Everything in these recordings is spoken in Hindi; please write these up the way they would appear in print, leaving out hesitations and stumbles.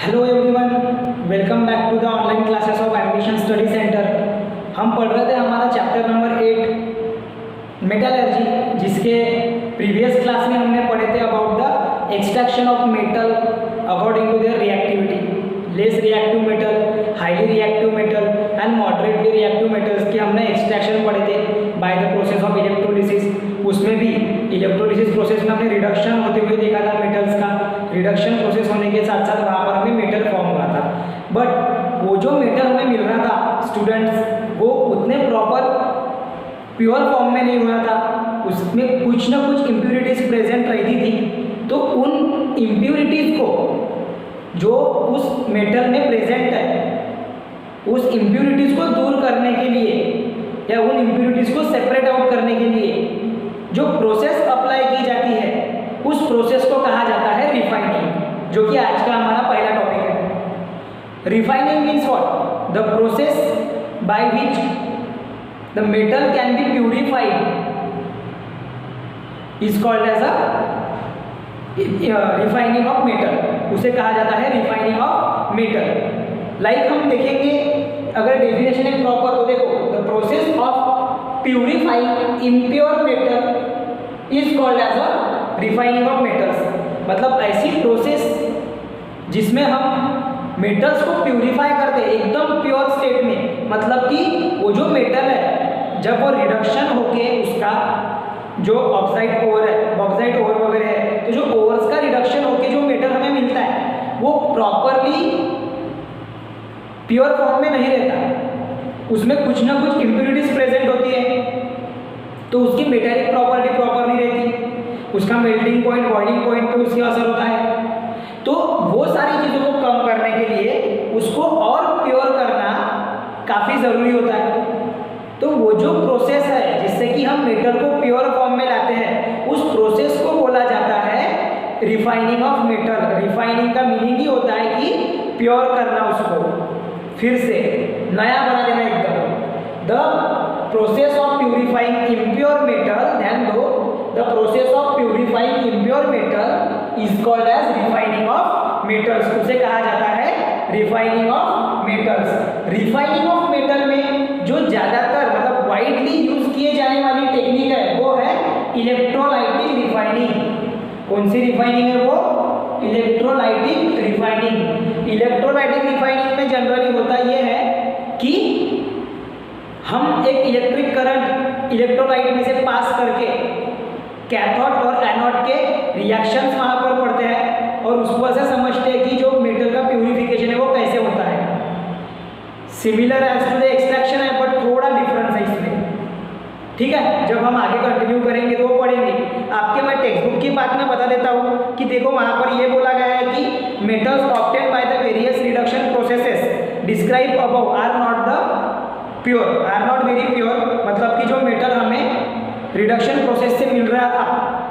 Hello everyone, welcome back to the online classes of ambition study centre. हम पढ़ रहे थे हमारा चैप्टर नंबर 8 मेटलर्जी, जिसके प्रीवियस क्लास में हमने पढ़े थे about the extraction of metal according to their reactivity, less reactive metal, highly reactive metal and moderately reactive metals की हमने एक्सट्रैक्शन पढ़े थे by the process of electrolysis. उसमें भी इलेक्ट्रोलिसिस प्रोसेस में हमने रिडक्शन होते हुए देखा था मेटल्स का। रिडक्शन प्रोसेस होने के साथ साथ वहाँ पर हमें मेटल फॉर्म हो रहा था, बट वो जो मेटल हमें मिल रहा था स्टूडेंट्स, वो उतने प्रॉपर प्योर फॉर्म में नहीं हो रहा था, उसमें कुछ ना कुछ इम्प्योरिटीज प्रेजेंट रहती थी। तो उन इम्प्योरिटीज को जो उस मेटल में प्रेजेंट है, उस इम्प्योरिटीज को दूर करने के लिए या उन इम्प्योरिटीज को सेपरेट आउट करने के लिए जो प्रोसेस अप्लाई की जाती है, उस प्रोसेस को कहा जाता है रिफाइनिंग, जो कि आज का हमारा पहला टॉपिक है। Refining means what? The process by which the metal can be purified is called as a refining of metal. उसे कहा जाता है रिफाइनिंग ऑफ मेटल। लाइक हम देखेंगे, अगर डेफिनेशन है प्रॉपर तो देखो, the process of purifying impure metal is called as a refining of metals. मतलब ऐसी प्रोसेस जिसमें हम मेटल्स को प्यूरिफाई करते हैं एकदम प्योर स्टेट में, मतलब कि वो जो मेटल है जब वो रिडक्शन होके उसका जो ऑक्साइड ओवर है, बॉक्साइट ओवर वगैरह है, तो जो ओवर्स का रिडक्शन होके जो मेटल हमें मिलता है वो प्रॉपरली प्योर फॉर्म में नहीं रहता, उसमें कुछ ना कुछ इम्प्योरिटीज प्रेजेंट होती है, तो उसकी मेटेलिक प्रॉपर्टी प्रॉपर नहीं रहती, उसका मेल्टिंग पॉइंट, बॉइलिंग पॉइंट पे उसकी असर होता है। तो वो सारी चीज़ों को कम करने के लिए उसको और प्योर करना काफ़ी ज़रूरी होता है। तो वो जो प्रोसेस है जिससे कि हम मेटल को प्योर फॉर्म में लाते हैं, उस प्रोसेस को बोला जाता है रिफाइनिंग ऑफ मेटल। रिफाइनिंग का मीनिंग ही होता है कि प्योर करना, उसको फिर से नया बना देना एकदम। The process of purifying impure metal, ध्यान दो, the process of purifying impure metal is called as refining of metals. उसे कहा जाता है refining of metals. Refining of metal में जो ज़्यादातर मतलब वाइडली यूज किए जाने वाली टेक्निक है वो है इलेक्ट्रोलाइटिक रिफाइनिंग। कौन सी रिफाइनिंग है वो? Electrolytic refining. इलेक्ट्रोलाइटिक रिफाइनिंग में जनरली होता ये है कि हम एक इलेक्ट्रिक करंट इलेक्ट्रोलाइट में से पास करके कैथोड और एनोड के रिएक्शंस वहाँ पर पड़ते हैं और उसको ऐसे समझते हैं कि जो मेटल का प्यूरिफिकेशन है वो कैसे होता है। Similar as to the extraction है, बट थोड़ा डिफरेंस है इसमें, ठीक है। जब हम आगे कंटिन्यू करेंगे तो वो पढ़ेंगे। आपके मैं टेक्स्ट बुक की बात में बता देता हूँ कि देखो वहाँ पर ये बोला गया है कि metals obtained by the various reduction processes describe above are not the pure, are not very pure. मतलब कि जो मेटल हमें रिडक्शन प्रोसेस से मिल रहा था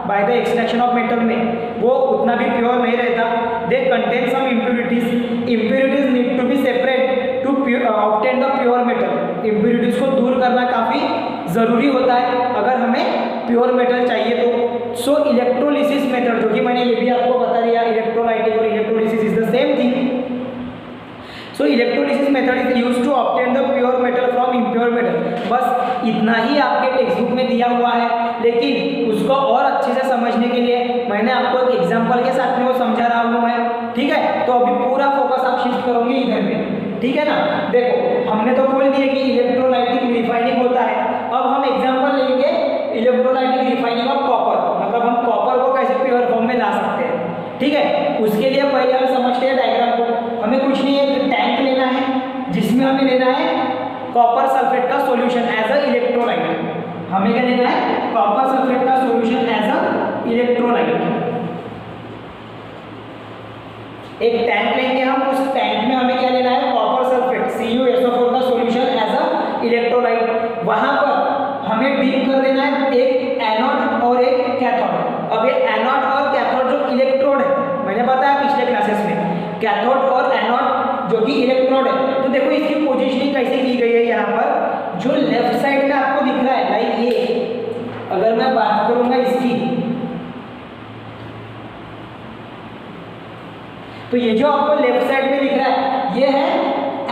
by the extraction of metal में, वो उतना भी प्योर नहीं रहता। They contain some impurities. Impurities need to be separate to obtain the pure metal. Impurities को दूर करना काफ़ी ज़रूरी होता है अगर हमें प्योर मेटल चाहिए तो। सो इलेक्ट्रोलिसिस मेथड, जो कि मैंने ये भी आपको बता दिया, इलेक्ट्रोलाइटिक और electrolysis is the same thing. So electrolysis method is used to obtain the pure metal from impure metal. बस इतना ही आपके टेक्स्ट बुक में दिया हुआ है, लेकिन उसको और अच्छे से समझने के लिए मैंने आपको एक एग्जांपल के साथ में वो समझा रहा हूँ मैं, ठीक है। तो अभी पूरा फोकस आप शिफ्ट करोगे इधर में, ठीक है ना। देखो हमने तो बोल दिया कि इलेक्ट्रोलाइटिक रिफाइनिंग होता है, अब हम एग्जाम्पल लेंगे इलेक्ट्रोलाइटिक रिफाइनिंग ऑफ कॉपर। मतलब हम कॉपर को कैसे प्योर फॉर्म में ला सकते हैं, ठीक है। उसके लिए पहले हम समझते हैं डायग्राम को। हमें कुछ नहीं है, टैंक लेना है जिसमें हमें लेना है कॉपर सल्फेट का सॉल्यूशन एज अ इलेक्ट्रोलाइट। हमें क्या लेना है? कॉपर सल्फेट का सॉल्यूशन एज अ इलेक्ट्रोलाइट। एक टैंक लेंगे हम, उस टैंक में हमें क्या लेना है? कॉपर सल्फेट CuSO4 का सॉल्यूशन एज अ इलेक्ट्रोलाइट। वहां पर हमें डीप कर देना है एक एनोड और एक कैथोड। अब ये एनोड और कैथोड जो इलेक्ट्रोड है, मैंने बताया पिछले क्लासेस में, कैथोड और एनोड जो कि इलेक्ट्रोड है। तो देखो इसकी पोजीशनिंग कैसे की गई है यहाँ पर, जो लेफ्ट साइड में आपको दिख रहा है लाइक ये, अगर मैं बात करूंगा इसकी, तो ये जो आपको लेफ्ट साइड में दिख रहा है ये है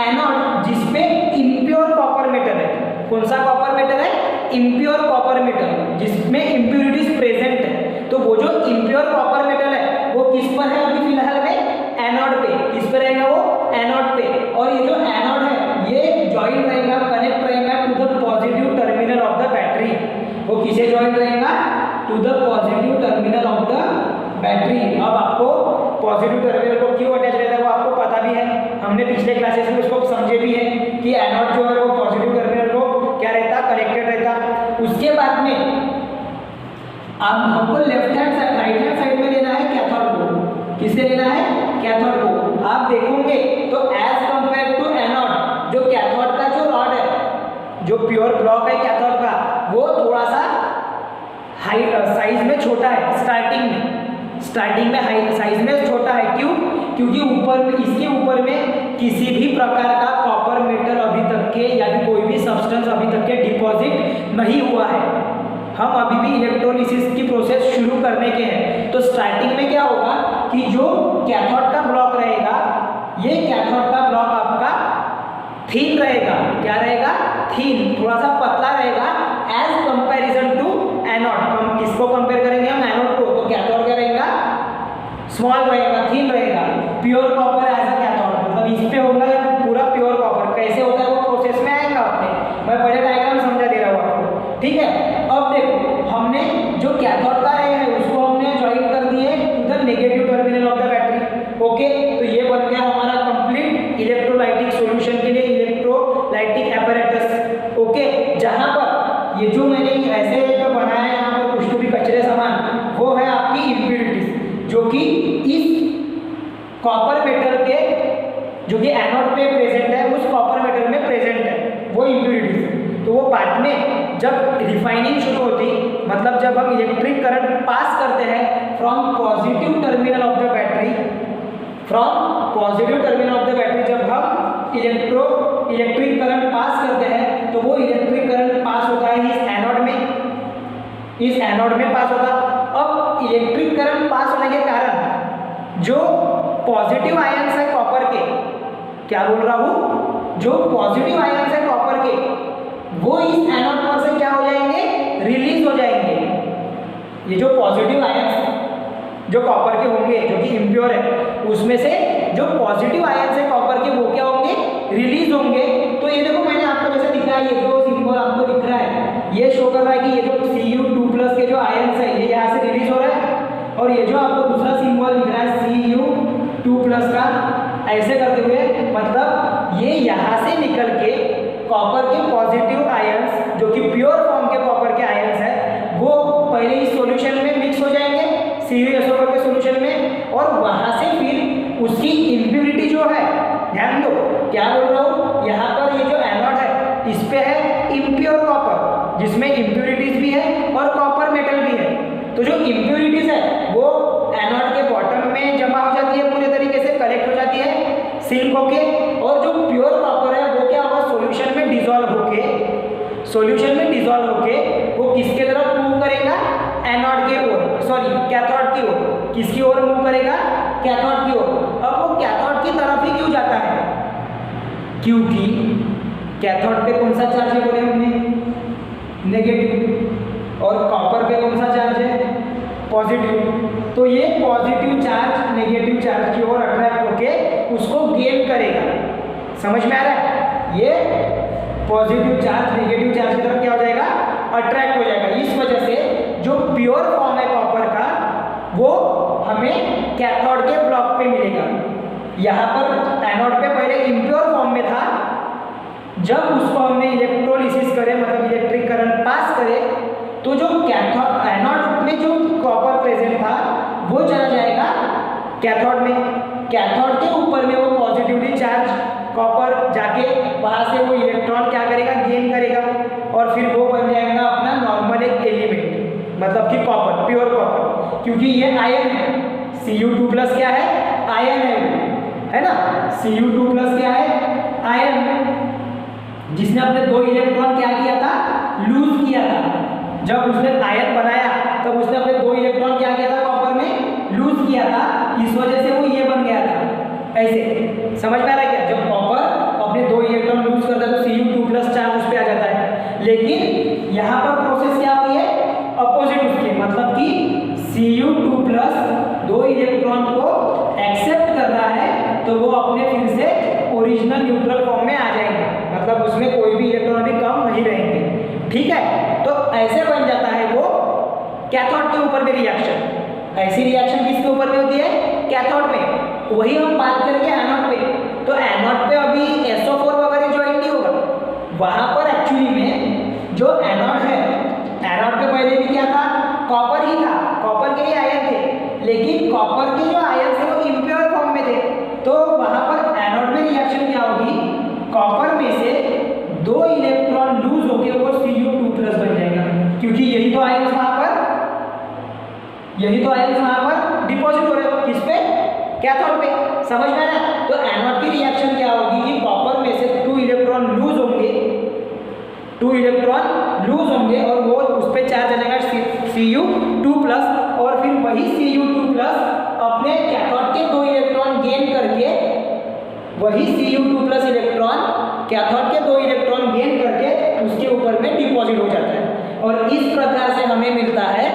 एनोड जिसमें इम्प्योर कॉपर मेटल है। कौन सा कॉपर मेटल है? इम्प्योर कॉपर मेटल जिसमें इम्प्योरिटीज प्रेजेंट है। तो वो जो इम्प्योर कॉपर मेटल है वो किस पर है अभी फिलहाल में? एनोड पे। किस पे रहेगा वो? एनोड पे। और ये जो एनोड है ये ज्वाइन रहेगा, कनेक्ट रहेगा to the positive terminal of the battery. वो किसे ज्वाइन रहेगा? To the positive terminal of the battery. अब आपको पॉजिटिव टर्मिनल को क्यों अटैच रहता है वो आपको पता भी है, हमने पिछले क्लासेस में उसको समझे भी है कि एनोड जो है वो पॉजिटिव टर्मिनल को क्या रहता? कनेक्टेड रहता। उसके बाद में अब हमको left hand side right hand side में लेना है कैथोड को। किसे लेना है? कैथोड को। आप देखोगे तो एज कंपेयर टू एनोड जो कैथोड का जो रॉड है, जो प्योर ब्लॉक है कैथोड का, वो थोड़ा सा हाई साइज में छोटा है। स्टार्टिंग में हाई साइज में छोटा है। क्यों? क्योंकि ऊपर में इसके ऊपर में किसी भी प्रकार का कॉपर मेटल अभी तक के या फिर कोई भी सब्सटेंस अभी तक के डिपॉजिट नहीं हुआ है। हम अभी भी इलेक्ट्रोलिसिस की प्रोसेस शुरू करने के हैं। तो स्टार्टिंग में क्या होगा कि जो कैथोड का ब्लॉक रहेगा, ये कैथोड का ब्लॉक आपका थिन रहेगा। क्या रहेगा? थिन, थोड़ा सा पतला रहेगा एज कंपैरिजन टू एनोड। हम किसको कंपेयर करेंगे? हम एनोड को। तो कैथोड क्या रहेगा? स्मॉल रहेगा, थिन रहेगा। Pure copper as a cathode, मतलब इस पे होगा या पूरा प्योर कॉपर। कैसे होता है वो प्रोसेस में आएगा अपने, मैं पहले डायग्राम समझा दे रहा हूँ आपको, ठीक है। अब देखो हमने जो कैथोड का रे है उसको हमने ज्वाइन कर दिए to the negative terminal of the battery. Okay, तो ये बन गया हमारा कंप्लीट इलेक्ट्रोलाइटिक सॉल्यूशन के लिए इलेक्ट्रोलाइटिक apparatus। ओके, जहां पर ये जो मैंने ऐसे जो बनाया है यहाँ पर कुछ भी कचरे सामान, वो है आपकी इम्प्यूरिटीज जो कि इस कॉपर मेटल के जो कि एनोड पे प्रेजेंट है उस कॉपर मेटल में प्रेजेंट है, वो इम्प्यूरिटीज। तो वो बाद में जब रिफाइनिंग शुरू होती, मतलब जब हम इलेक्ट्रिक करंट पास करते हैं from positive terminal of the battery, जब हम इलेक्ट्रिक करंट पास करते हैं तो वो इलेक्ट्रिक करंट पास होता है इस एनोड में पास होता। अब इलेक्ट्रिक करंट पास होने के कारण जो पॉजिटिव आयंस है कॉपर के, क्या बोल रहा हूँ, जो पॉजिटिव आयंस है कॉपर के, वो इस एनोड पर से क्या हो जाएंगे? रिलीज हो जाएंगे। ये जो पॉजिटिव आयंस जो कॉपर के होंगे जो कि इम्प्योर है, उसमें से जो पॉजिटिव आयंस है कॉपर के वो क्या होंगे? रिलीज होंगे। तो ये देखो मैंने आपको जैसे दिखाया, ये जो सिंबल आपको दिख रहा है ये शो कर रहा है कि ये जो Cu2+ के जो आयंस है ये यहाँ से रिलीज हो रहा है, और ये जो आपको दूसरा सिंबल दिख रहा है Cu2+ का, ऐसे करते हुए मतलब ये यहाँ से निकल के कॉपर के पॉजिटिव आयंस जो कि प्योर फॉर्म के कॉपर के आयंस है वो पहले इस सॉल्यूशन में मिक्स हो जाएंगे CuSO4 के सॉल्यूशन में, और वहाँ से फिर उसकी इम्प्यूरिटी जो है, ध्यान दो क्या बोल रहा हूँ, यहाँ पर ये जो एनोड है इस पे है इम्प्योर कॉपर जिसमें इम्प्यूरिटीज भी है और कॉपर मेटल भी है। तो जो इम्प्यूरिटीज है वो एनोड के बॉटम में जमा हो जाती है, पूरे तरीके से कलेक्ट हो जाती है सिंक होके, और जो प्योर कॉपर है वो क्या होगा? सॉल्यूशन में डिसॉल्व होके वो किसके तरफ मूव करेगा? एनोड के ओर, सॉरी कैथोड की ओर। किसकी ओर मूव करेगा? कैथोड की ओर। अब वो कैथोड की तरफ ही क्यों जाता है? क्योंकि कैथोड पे कौन सा चार्ज है बोले हमने? नेगेटिव। और कॉपर पे कौन सा चार्ज है? पॉजिटिव। तो ये पॉजिटिव चार्ज नेगेटिव चार्ज की ओर अट्रैक्ट होके उसको गेन करेगा। समझ में आ रहा है? ये पॉजिटिव चार्ज नेगेटिव चार्ज की तरफ क्या हो जाएगा? अट्रैक्ट हो जाएगा। इस वजह से जो प्योर फॉर्म है कॉपर का वो हमें कैथोड के ब्लॉक पे मिलेगा। यहाँ पर एनोड पे पहले इम्प्योर फॉर्म में था, जब उसको हमने इलेक्ट्रोलिसिस करे मतलब इलेक्ट्रिक करंट पास करे तो जो कैथोड एनोड में जो कॉपर प्रेजेंट था वो चला जाएगा कैथोड में। कैथोड के ऊपर में वो पॉजिटिवली चार्ज कॉपर जाके वहाँ से वो इलेक्ट्रॉन क्या करेगा? गेन करेगा, और फिर वो बन जाएगा अपना नॉर्मल एक एलिमेंट, मतलब कि कॉपर, प्योर कॉपर, क्योंकि ये आयन है। Cu2+ क्या है? आयन है ना। Cu2+ क्या है? आयन, जिसने अपने 2 इलेक्ट्रॉन क्या किया था? लूज किया था। जब उसने आयन बनाया तब उसने अपने 2 इलेक्ट्रॉन क्या किया था? कॉपर में लूज किया था, इस वजह से वो ये बन गया था। ऐसे समझ में आ रहा है क्या? जब कॉपर अपने 2 इलेक्ट्रॉन लूज करता है तो Cu2+ चार्ज उस पे आ जाता है, लेकिन यहाँ पर प्रोसेस क्या हुई है? अपोजिट उसके, मतलब कि Cu2+ 2 इलेक्ट्रॉन को एक्सेप्ट कर रहा है तो वो अपने फिर से ओरिजिनल न्यूट्रल फॉर्म में आ जाएंगे, मतलब उसमें कोई भी इलेक्ट्रॉन अभी कम नहीं रहेंगे। ठीक है, तो ऐसे बन जाता है वो कैथोड के ऊपर में रिएक्शन। ऐसी रिएक्शन किसके ऊपर में होती है? कैथोड में। वही हम बात करेंगे एनोड पे। तो एनोड पे अभी SO4 वगैरह ज्वाइन नहीं होगा, वहां पर एक्चुअली में जो एनोड है, एनोड पे पहले भी क्या था? कॉपर ही था, कॉपर के ही आयन थे, लेकिन कॉपर के जो आयन थे वो इम्प्योर फॉर्म में थे। तो वहां पर एनोड में रिएक्शन क्या होगी? कॉपर में से 2 इलेक्ट्रॉन लूज होकर वो Cu2+ बन जाएगा, क्योंकि यही तो आयन वहां पर डिपॉजिट हो रहे हैं। किस पे? कैथोड पे। समझ में आया? तो एनोड की रिएक्शन क्या होगी कि कॉपर में से 2 इलेक्ट्रॉन लूज होंगे और वो उस पे चार्ज आ जाएगा Cu2+, और फिर वही Cu2+ अपने कैथोड के 2 इलेक्ट्रॉन गेन करके, वही Cu2+ इलेक्ट्रॉन कैथोड के 2 इलेक्ट्रॉन गेन करके उसके ऊपर में डिपॉजिट हो जाता है, और इस प्रकार से हमें मिलता है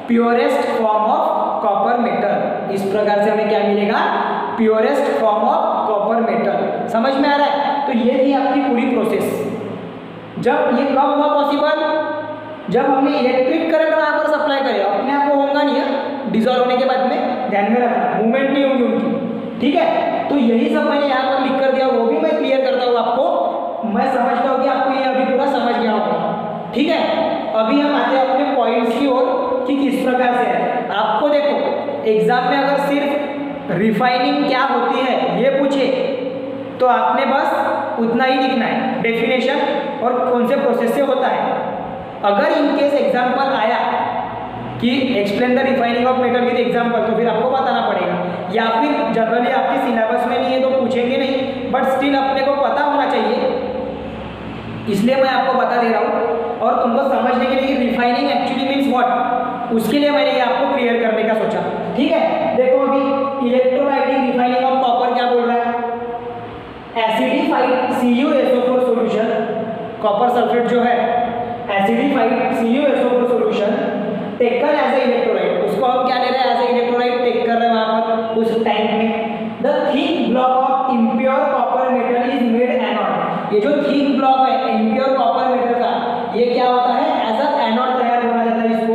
purest form of copper metal. इस प्रकार से हमें क्या मिलेगा? Purest form of copper metal. समझ में आ रहा है? तो ये थी आपकी पूरी प्रोसेस। जब ये कब हुआ पॉसिबल? जब हमने इलेक्ट्रिक करंट वहां पर सप्लाई करे, अपने आप को होगा नहीं है, डिसॉल्व होने के बाद में ध्यान में रखना, मूवमेंट नहीं होगी उनकी। ठीक है, तो यही सब मैंने यहाँ पर लिख कर दिया, वो भी मैं क्लियर करता हूँ आपको। मैं समझता हूँ कि आपको ये अभी पूरा समझ गया होगा। ठीक है, अभी हम आते हैं अपने पॉइंट्स की ओर कि किस प्रकार से है। आपको देखो एग्जाम में अगर सिर्फ रिफाइनिंग क्या होती है ये पूछे तो आपने बस उतना ही लिखना है, डेफिनेशन और कौन से प्रोसेस से होता है। अगर इनकेस एग्जाम्पल आया कि explain the refining of metal with example, तो फिर आपको बताना पड़ेगा, या फिर जनरली आपके सिलेबस में नहीं है तो पूछेंगे नहीं, बट स्टिल अपने को पता होना चाहिए, इसलिए मैं आपको बता दे रहा हूँ। और तुमको समझने के लिए रिफाइनिंग एक्चुअली मीन्स व्हाट, उसके लिए मैंने ये आपको क्लियर करने का सोचा। ठीक है, देखो अभी इलेक्ट्रोलाइटिक रिफाइनिंग ऑफ कॉपर क्या बोल रहा है? Acidified CuSO4 solution, copper sulphate जो है acidified CuSO4 solution taken as a electrolyte, उसको हम क्या ले रहे हैं? एज ए इलेक्ट्रोलाइट टेक कर रहे हैं वहां पर उस टैंक में। The thick block of impure copper metal is made anode. ये जो थिक ब्लॉक है इम्प्योर कॉपर मेटल का, ये क्या होता है? एज अ एनोड तैयार होना जाता है इसको।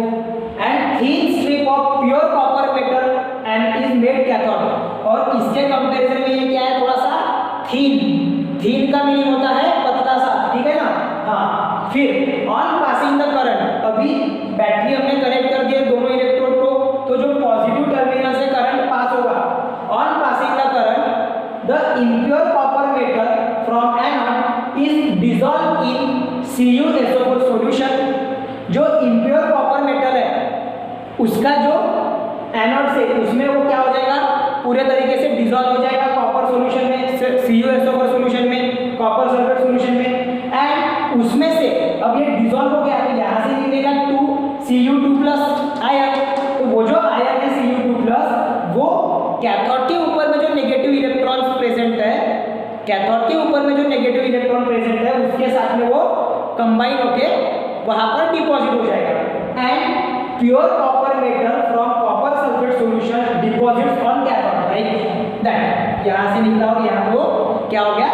And thin strip of pure copper metal and is made cathode. और इसके कंपैरिजन में ये क्या है? थोड़ा सा थीन का मीनिंग होता है पतला सा, ठीक है ना? हाँ, फिर ऑन पासिंग द करंट, अभी बैटरी हमने कनेक्ट कर दिए दोनों इलेक्ट्रोड को, तो जो पॉजिटिव टर्मिनल से करंट पास होगा, on passing the current the impure copper metal from anode is dissolve in CuSO4 solution. जो इम्प्योर कॉपर मेटल है उसका जो एनोड से, उसमें वो क्या हो जाएगा? पूरे तरीके से डिसॉल्व हो जाएगा कॉपर सॉल्यूशन में, CuSO4 सॉल्यूशन में, कॉपर सल्फेट सॉल्यूशन में। एंड उसमें से अब ये डिसॉल्व हो गया तो यहाँ से निकलेगा 2 Cu2+ आयन। तो वो जो आयन है Cu2+ वो कैथोड के ऊपर में जो नेगेटिव इलेक्ट्रॉन्स प्रेजेंट है, कैथोड के ऊपर में जो नेगेटिव इलेक्ट्रॉन प्रेजेंट है उसके साथ में वो कंबाइन होके वहां पर डिपॉजिट हो जाएगा। And pure copper metal from copper sulphate solution deposits on cathode like that. यहाँ से निकला और यहाँ तो क्या हो गया?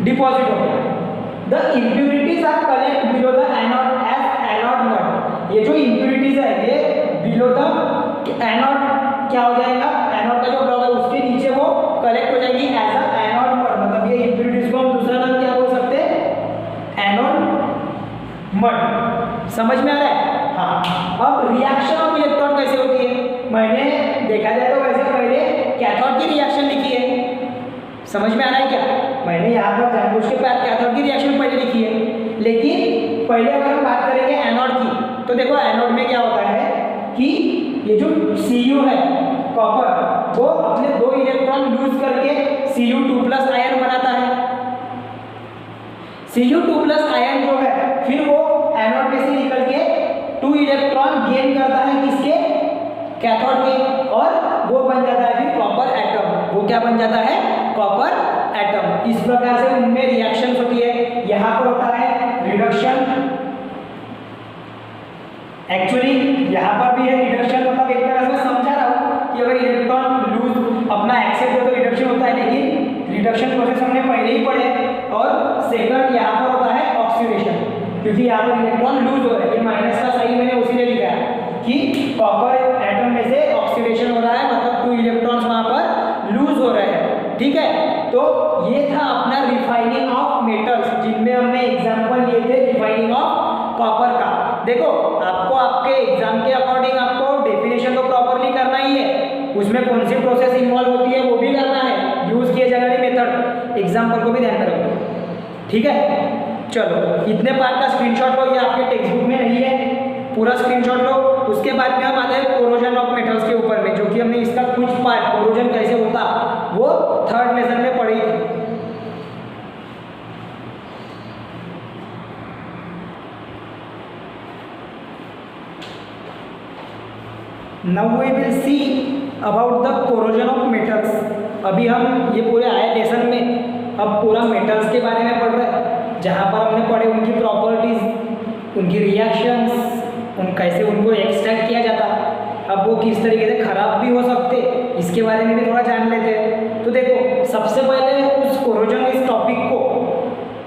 डिपॉजिट हो गया। The impurities are collect below the anode as anode mud. ये जो इम्प्यूरिटीज है ये बिलो द एनोड क्या हो जाएगा? एनोड का जो ब्लॉक है उसके नीचे वो कलेक्ट हो जाएगी एज अ एनोड मड। मतलब ये इम्प्यूरिटीज को हम दूसरा नाम क्या बोल सकते हैं? Anode mud. समझ में आ रहा है? हाँ। अब रिएक्शन ऑफ इलेक्ट्रॉन कैसे होती है? मैंने देखा जाए तो वैसे पहले कैथोड की रिएक्शन लिखी है। समझ में आ रहा है क्या? मैंने यहाँ पर जानबूझ के कैथोड की रिएक्शन पहले लिखी है, लेकिन पहले अगर हम बात करेंगे एनोड की, तो देखो एनोड में क्या होता है कि ये जो Cu है कॉपर, वो अपने 2 इलेक्ट्रॉन लूज करके Cu2+ आयन बनाता है। Cu2+ आयन जो है फिर वो एनोड में से निकल के 2 इलेक्ट्रॉन गेन करता है किसके? कैथोड के, और वो बन जाता है फिर कॉपर एटम। वो वो क्या बन जाता है, कॉपर एटम। इस प्रकार से उनमें रिएक्शंस होती है। यहाँ पर होता है रिडक्शन, एक्चुअली यहाँ पर भी है रिडक्शन, मतलब एक तरह से समझा रहा हूँ कि अगर इलेक्ट्रॉन लूज अपना एक्सेप्ट हो तो रिडक्शन होता है, लेकिन रिडक्शन प्रोसेस हमने पहले ही पढ़े। और सेकंड यहाँ पर होता है ऑक्सीडेशन, क्योंकि यहाँ पर इलेक्ट्रॉन लूज हो रहा है। ये माइनस का साइन मैंने उसीलिए लिखा है कि कॉपर एटम में से ऑक्सीडेशन हो रहा है, मतलब 2 इलेक्ट्रॉन्स वहाँ पर लूज हो रहे हैं। ठीक है, तो ये था अपना रिफाइनिंग ऑफ मेटल्स, जिनमें हमने एग्जाम्पल लिए थे रिफाइनिंग ऑफ कॉपर का। देखो आपको आपके एग्जाम के अकॉर्डिंग आपको डेफिनेशन तो प्रॉपरली करना ही है, उसमें कौन सी प्रोसेस इन्वॉल्व होती है वो भी करना है, यूज किए जाने वाली मेथड, एग्जाम्पल को भी ध्यान रखो। ठीक है, चलो इतने पार्ट का स्क्रीनशॉट लो, ये आपके टेक्स्ट बुक में नहीं है, पूरा स्क्रीनशॉट लो। उसके बाद में हम आते हैं कोरोजन ऑफ मेटल्स के ऊपर में, जो कि हमने इसका कुछ पार्ट कोरोजन कैसे होता वो 3rd लेसन में पढ़ी थी। Now we will see about the corrosion of metals। अभी हम ये पूरे आए लेसन में अब पूरा मेटल्स के बारे में पढ़ रहे हैं, जहाँ पर हमने पढ़े उनकी प्रॉपर्टीज, उनकी रिएक्शंस, कैसे उनको एक्सट्रैक्ट किया जाता, अब वो किस तरीके से खराब भी हो सकते, इसके बारे में भी थोड़ा जान लेते हैं। तो देखो सबसे पहले उस कोरोजन इस टॉपिक को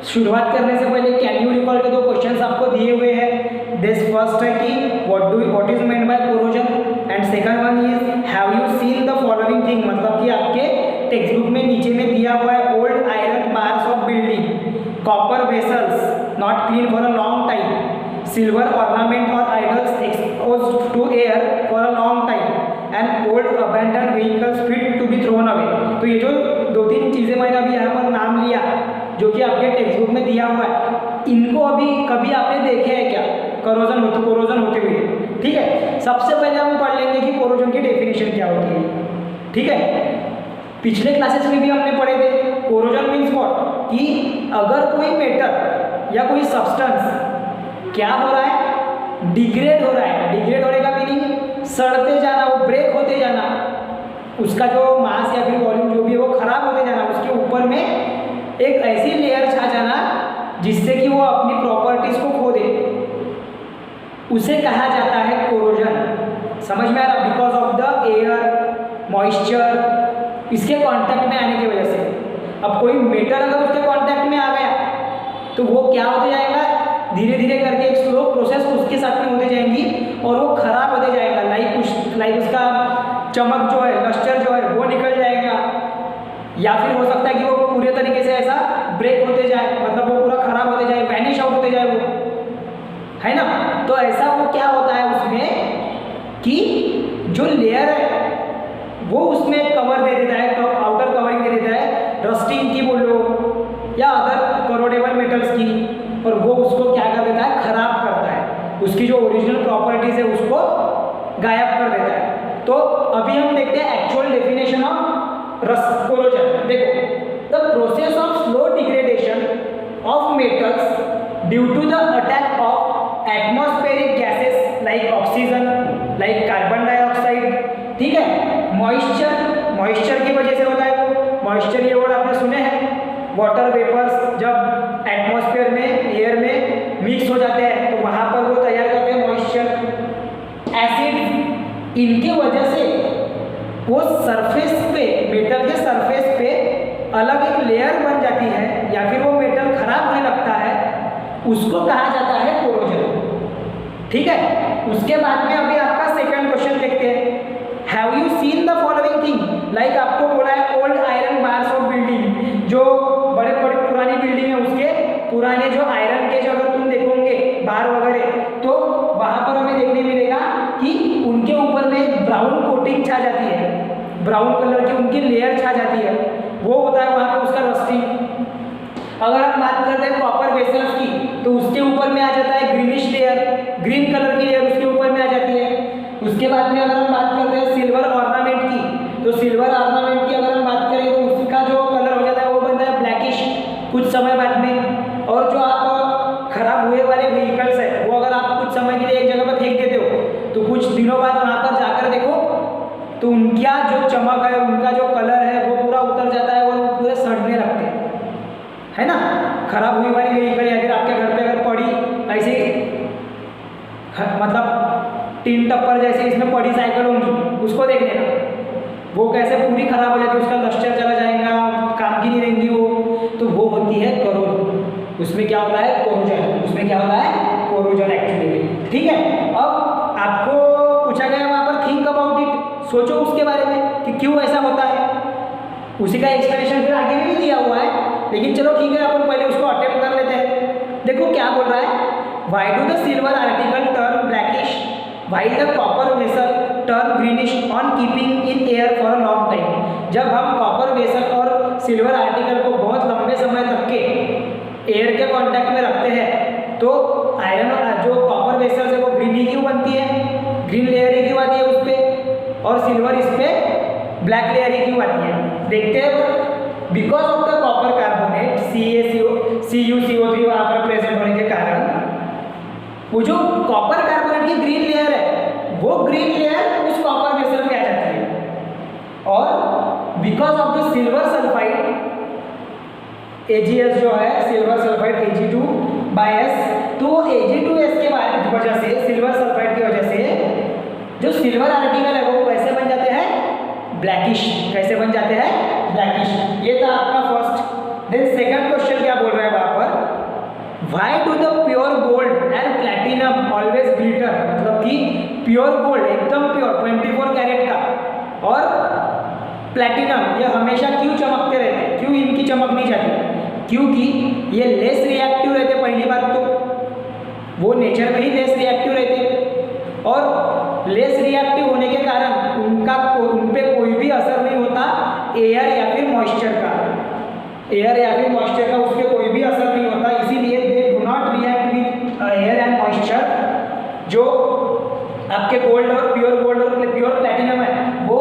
शुरुआत करने से पहले कैन यू रिकॉल के 2 क्वेश्चंस आपको दिए हुए हैं। दिस फर्स्ट है कि what is meant by corrosion, and second one is have you seen the following thing, मतलब कि आपके टेक्स्ट बुक में नीचे में दिया हुआ है old iron bars of building, copper vessels not clean for a long time, silver ornament or idols exposed to air for a long time, and old abandoned vehicles fit to be thrown away। तो ये जो 2-3 चीज़ें मैंने अभी यहाँ पर नाम लिया जो कि आपके टेक्स्ट बुक में दिया हुआ है, इनको अभी कभी आपने देखे हैं क्या कोरोजन होते हुए? ठीक है, सबसे पहले हम पढ़ लेंगे कि कोरोजन की डेफिनेशन क्या होती है। ठीक है, पिछले क्लासेस में भी हमने पढ़े थे कोरोजन मीन्स व्हाट, कि अगर कोई मेटल या कोई सब्सटेंस क्या हो रहा है, डिग्रेड हो रहा है। डिग्रेड होने का मीनिंग सड़ते जाना, वो ब्रेक होते जाना, उसका जो मास या फिर वॉल्यूम जो भी है वो खराब होते जाना, उसके ऊपर में एक ऐसी लेयर छा जाना जिससे कि वो अपनी प्रॉपर्टीज को खो दे, उसे कहा जाता है कोरोजन। समझ में आ रहा? Because of the air, moisture, इसके कांटेक्ट में आने की वजह से। अब कोई मेटल अगर उसके कांटेक्ट में आ गया तो वो क्या होते जाएगा, धीरे धीरे करके एक स्लो प्रोसेस उसके साथ में होते जाएंगी और वो खराब होते जाएगा। लाइक उसका चमक जो है, लस्टर जो है वो निकल जाएगा, या फिर हो सकता है कि वो पूरे तरीके से ऐसा ब्रेक होते जाए, मतलब वो पूरा खराब होते जाए, वैनिश आउट होते जाए, वो है ना। तो ऐसा वो क्या होता है उसमें कि जो लेयर है वो उसमें कवर दे देता है, आउटर कवरिंग दे देता है, रस्टिंग की बोलो या अदर करोडेबल मेटल्स की, और वो उसको क्या कर देता है, खराब करता है, उसकी जो ओरिजिनल प्रॉपर्टीज है उसको गायब कर देता है। तो अभी हम देखते हैं एक्चुअल डेफिनेशन ऑफ कोरोजन। देखो, the process of slow degradation of metals due to the attack of atmospheric gases like oxygen, like carbon dioxide, ठीक है, मॉइस्चर की वजह से होता है। वो मॉइस्चर ये वर्ड आपने सुने हैं, वाटर वेपर्स जब एटमॉस्फेयर में, एयर में मिक्स हो जाते हैं तो वहाँ पर वो तैयार करते हैं मॉइस्चर। एसिड, इनके वजह से वो सरफेस पे, मेटल के सरफेस पे अलग एक लेयर बन जाती है, या फिर वो मेटल खराब होने लगता है, उसको कहा जाता है कोरोजन। ठीक है, उसके बाद में अभी आपका सेकंड क्वेश्चन देखते हैं। Have you seen the following thing, like आपको बोला है old iron bars of building, जो बड़े बड़े पुरानी बिल्डिंग है उसके पुराने जो आयरन के जो अगर तुम देखोगे बार वगैरह, तो वहां पर हमें देखने मिलेगा कि उनके ऊपर में ब्राउन कोटिंग छा जाती है, ब्राउन कलर की उनकी लेयर छा जाती है, वो होता है वहां पर उसका रस्टिंग। अगर हम बात करते हैं कॉपर वेसल्स की, तो उसके ऊपर में आ जाता है ग्रीनिश लेयर, ग्रीन कलर की लेयर उसके ऊपर में आ जाती है। उसके बाद में अगर हम बात करते हैं सिल्वर ऑर्नामेंट की, तो सिल्वर ऑर्नामेंट की अगर हम बात करें तो उसका जो कलर हो जाता है वो बनता है ब्लैकिश कुछ समय बाद में। और जो आप खराब हुए वाले व्हीकल्स है वो अगर आप कुछ समय के लिए एक जगह पर फेंक देते हो तो कुछ दिनों बाद वहाँ पर जाकर देखो तो उनका जो चमक है, उनका जो कलर है वो पूरा है ना। खराब हुई वाली व्हीकल अगर आपके घर पे अगर पड़ी ऐसे मतलब टीन टप्पर जैसे इसमें पड़ी साइकिल होंगी, उसको देख लेना, वो कैसे पूरी खराब हो जाती है, उसका लश्चर चला जाएगा, काम की नहीं रहेंगी वो, तो वो होती है करोजन। उसमें क्या होता है, कोरोजन। उसमें क्या होता है, कोरोजन एक्चुअली। ठीक है, अब आपको पूछा गया वहाँ पर थिंक अबाउट इट, सोचो उसके बारे में कि क्यों ऐसा होता है। उसी का एक्सप्लेनेशन फिर आगे भी दिया हुआ है, लेकिन चलो ठीक है अपन पहले उसको अटेम्प्ट कर लेते हैं। देखो क्या बोल रहा है, why do the silver article turn blackish while the copper vessel turn greenish on keeping in air for a long time। जब हम कॉपर वेसल और सिल्वर आर्टिकल को बहुत लंबे समय तक के एयर के कांटेक्ट में रखते हैं तो आयरन जो कॉपर वेसल है वो ग्रीनी क्यों बनती है, ग्रीन लेयर ही क्यों आती है उस पर, और सिल्वर इस पर ब्लैक लेयर ही क्यों आती है। देखते हैं, because of the copper carbonate CuCO3 वहाँ पर प्रेजेंट होने के कारण वो जो कॉपर कार्बोनेट की ग्रीन लेयर है वो ग्रीन लेयर उस कॉपर वेसल में आ जाती है, और because of the silver sulphide AgS जो है सिल्वर सल्फाइड Ag2/S, तो Ag2S के वजह से सिल्वर सल्फाइड की वजह से जो सिल्वर आर्टिकल है वो कैसे बन जाते हैं, ब्लैकिश। कैसे बन जाते हैं, ब्लैकिश। ये था आपका फर्स्ट। देन सेकंड क्वेश्चन क्या बोल रहा है वहां पर, Why do the pure gold and platinum always glitter, मतलब कि प्योर गोल्ड एकदम प्योर 24 कैरेट का और प्लैटिनम ये हमेशा क्यों चमकते रहते हैं, क्यों इनकी चमक नहीं जाती, क्योंकि ये लेस रिएक्टिव रहते। पहली बात तो वो नेचर में ही लेस रिएक्टिव रहते, और लेस रिएक्टिव होने के कारण उन पे कोई भी असर नहीं होता एयर या फिर मॉइस्चर का, एयर या फिर मॉइस्चर का उस पर कोई भी असर नहीं होता, इसीलिए they do not react with air and moisture. जो आपके गोल्ड और प्योर प्लैटिनम है वो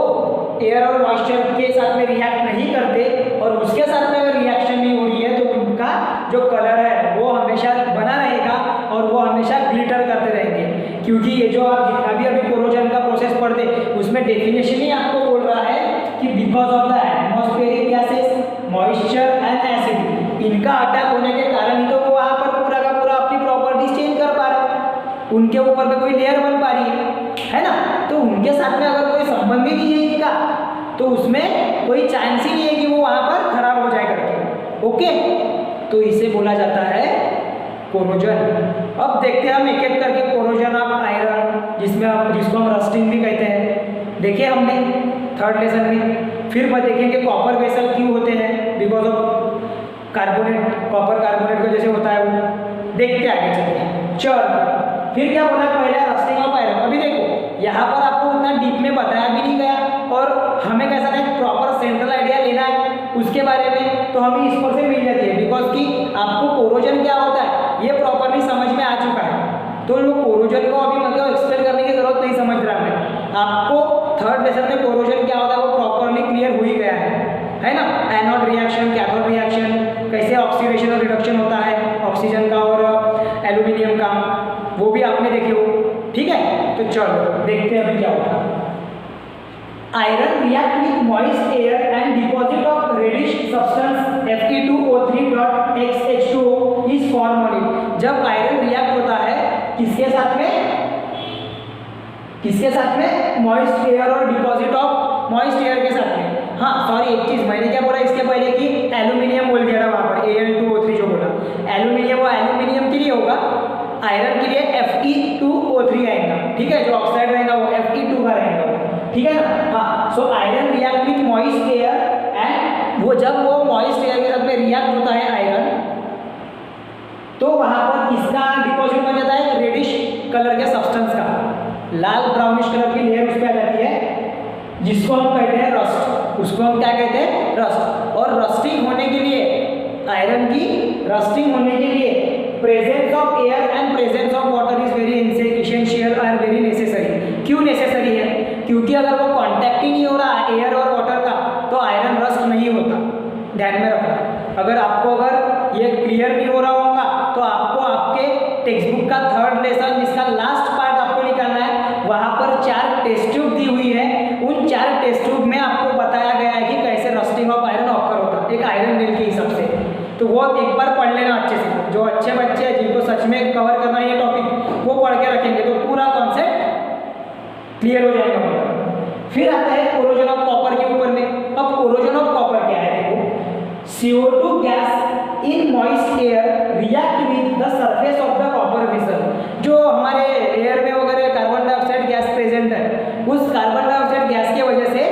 एयर और मॉइस्चर के साथ में रिएक्ट नहीं करते, और उसके साथ में अगर रिएक्शन नहीं हो रही है तो उनका जो कलर है वो हमेशा बना रहेगा और वो हमेशा ग्लिटर करते रहेंगे। क्योंकि ये जो आप अभी कोरोजन का प्रोसेस पढ़ते उसमें डेफिनेशन ही आपको बोल रहा है कि because of the atmospheric gases, moisture and acid, इनका अटैक होने के कारण ही तो वो वहाँ पर पूरा का पूरा अपनी प्रॉपर्टीज चेंज कर पा रहे हैं, उनके ऊपर पे कोई लेयर बन पा रही है ना। तो उनके साथ में अगर कोई संबंध ही नहीं है इनका तो उसमें कोई चांस ही नहीं है कि वो वहाँ पर खराब हो जाए करके। ओके, तो इसे बोला जाता है कोरोजन। अब देखते हैं हम एक एक करके कोरोजन ऑफ आयरन, जिसको हम रस्टिंग भी कहते हैं, देखे हमने थर्ड लेसन में। फिर मैं देखेंगे कॉपर वेसल क्यों होते हैं, because of carbonate, copper carbonate की वजह से होता है वो। देखते आगे चलते। चल फिर क्या बोला पहले, रस्टिंग ऑफ आयरन। अभी देखो यहाँ पर आपको उतना डीप में बताया भी नहीं गया, और हमें कैसा था एक प्रॉपर सेंट्रल आइडिया लेना है उसके बारे में, तो हमें इस पर से मिल जाती है, बिकॉज कि आपको कोरोजन क्या होता है ये प्रॉपरली समझ में आ चुका है, तो वो कोरोजन को अभी मतलब एक्सप्लेन करने की जरूरत नहीं समझ रहा मैं आपको। थर्ड लेसन में कोरोजन क्या होता है वो प्रॉपरली क्लियर हो ही गया है ना। एनोड रिएक्शन, कैथोड रिएक्शन, कैसे ऑक्सीडेशन और रिडक्शन होता है ऑक्सीजन का और एल्यूमिनियम का, वो भी आपने देखे हो। ठीक है, तो चलो देखते हैं अभी क्या होता है। Iron react with moist air and deposit of reddish substance Fe2O3.XH2O is form on it. जब आयरन रिएक्ट होता है किसके साथ में मॉइस्ट एयर और डिपॉजिट ऑफ मॉइस्ट एयर के साथ में। हाँ सॉरी, एक चीज मैंने क्या बोला इसके पहले कि एल्यूमिनियम बोल दिया था वहां पर, Al2O3 जो बोला एल्यूमिनियम, वो एल्यूमिनियम के लिए होगा, आयरन के लिए Fe2O3 आएगा। ठीक है, जो ऑक्साइड रहेगा वो Fe2 का रहेगा। ठीक है ना। हाँ, so iron react with moist air and वो जब वो मॉइस्ट एयर के साथ में रिएक्ट होता है आयरन, तो वहां पर किसका डिपॉजिट बन जाता है, रेडिश कलर के सब्सटेंस का, लाल ब्राउनिश कलर की लेयर उस पर आ जाती है, जिसको हम कहते हैं रस्ट। उसको हम क्या कहते हैं, रस्ट। और रस्टिंग होने के लिए, आयरन की रस्टिंग होने के लिए presence of air and presence of water is very essential और वेरी नेसेसरी। क्यों नेसेसरी है, क्योंकि अगर वो कांटेक्ट ही नहीं हो रहा एयर और वाटर का तो आयरन रस्ट नहीं होता। ध्यान में रखना, अगर ये क्लियर नहीं हो रहा होगा तो आपको आपके टेक्स्ट बुक का थर्ड लेसन जिसका लास्ट पार्ट आपको निकालना है, वहाँ पर 4 टेस्ट ट्यूब दी हुई है। उन 4 टेस्ट ट्यूब में आपको बताया गया है कि कैसे रस्टिंग ऑफ आयरन ऑकर होता है एक आयरन नेल के हिसाब से। तो तो वो एक बार पढ़ लेना अच्छे से, जो अच्छे बच्चे हैं जिनको सच में कवर करना है ये टॉपिक वो पढ़ के रखेंगे तो पूरा कॉन्सेप्ट क्लियर हो जाएगा उनका। फिर आता है कोरोजन ऑफ कॉपर के ऊपर में। अब कोरोजन ऑफ कॉपर क्या है, देखो CO2 gas in moist air react with the surface of the copper vessel. जो हमारे एयर में वगैरह कार्बन डाइऑक्साइड गैस प्रेजेंट है, उस कार्बन डाइऑक्साइड गैस की वजह से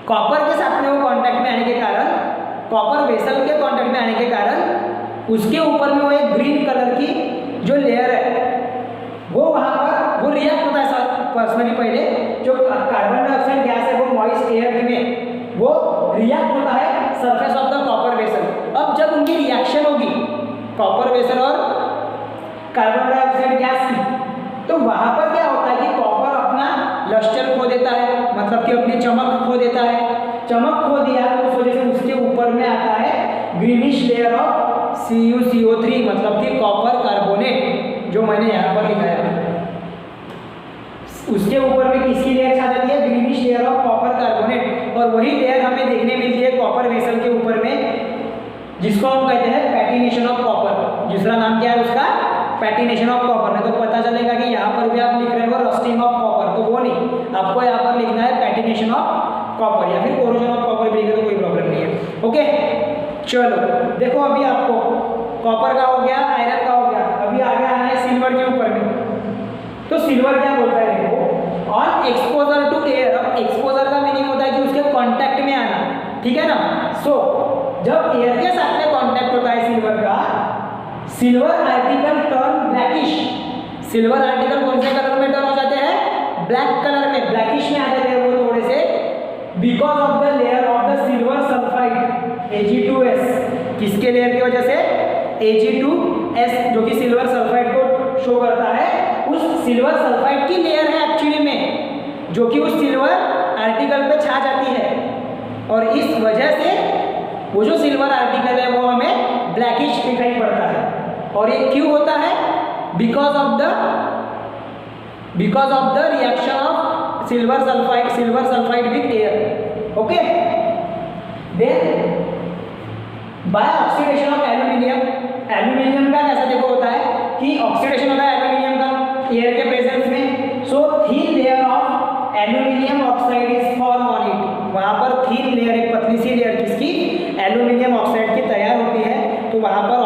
कॉपर के साथ में वो कांटेक्ट में आने के कारण, कॉपर वेसल के कांटेक्ट में आने के कारण उसके ऊपर में वो एक ग्रीन कलर की जो लेयर है वो वहाँ पर वो रिएक्ट होता है। पर्सनली पहले जो कार्बन डाइऑक्साइड गैस है वो मॉइस्ट एयर में वो रिएक्ट होता है surface of the copper vessel. अब जब उनकी रिएक्शन होगी कॉपर वेसल और कार्बन डाइऑक्साइड गैस की, तो वहाँ पर क्या होता है कि कॉपर अपना लस्टर खो देता है, मतलब कि अपनी चमक खो देता है। चमक खो दिया तो उस वजह से उसके ऊपर में आता है ग्रीनिश लेयर ऑफ CuCO3, मतलब कि कॉपर कार्बोनेट, जो मैंने यहाँ पर लिखा है। उसके ऊपर में किसकी लेयर छा जाती है, greenish layer of copper carbonate. और वही लेयर हमें देखने मिलती है कॉपर वेसल के ऊपर में, जिसको हम कहते हैं पैटिनेशन ऑफ कॉपर। दूसरा नाम क्या है उसका, पैटिनेशन ऑफ कॉपर। नहीं तो पता चलेगा कि यहाँ पर भी आप लिख रहे हो रस्टिंग ऑफ कॉपर, तो वो नहीं, आपको यहाँ पर लिखना है पैटिनेशन ऑफ कॉपर या फिर कोरोजन ऑफ कॉपर भी लिखे तो कोई प्रॉब्लम नहीं है। ओके चलो देखो, अभी आपको कॉपर का हो गया, आयरन का हो गया, अभी आगे आना है सिल्वर के ऊपर में। तो सिल्वर क्या बोलता है, देखो ऑन एक्सपोजर टू एयर। अब एक्सपोजर का मीनिंग होता है कि उसके कांटेक्ट में आना, ठीक है ना। सो जब एयर के साथ में कांटेक्ट होता है सिल्वर का, silver article turn blackish. Silver article कौन से कलर में टर्न हो जाते हैं, ब्लैक कलर में, ब्लैकिश में आ जाते हैं वो थोड़े से, because of the layer of the silver sulphide Ag2S। किसके लेयर की वजह से, Ag2S, जो कि सिल्वर सल्फाइड को शो करता है। उस सिल्वर सल्फाइड की लेयर है एक्चुअली में, जो कि उस सिल्वर आर्टिकल पे छा जाती है, और इस वजह से वो जो सिल्वर आर्टिकल है वो हमें ब्लैकिश दिखाई पड़ता है। और ये क्यों होता है, because of the reaction of silver sulphide with air. Okay, then by oxidation of aluminium. Aluminium का कैसा देखो होता है कि ऑक्सीडेशन होता है एल्यूमिनियम का एयर के प्रेजेंस में। So thin layer of aluminium oxide is form on it. वहाँ पर थिन लेयर, एक पतली सी लेयर किसकी, एल्यूमिनियम ऑक्साइड की तैयार होती है। तो वहाँ पर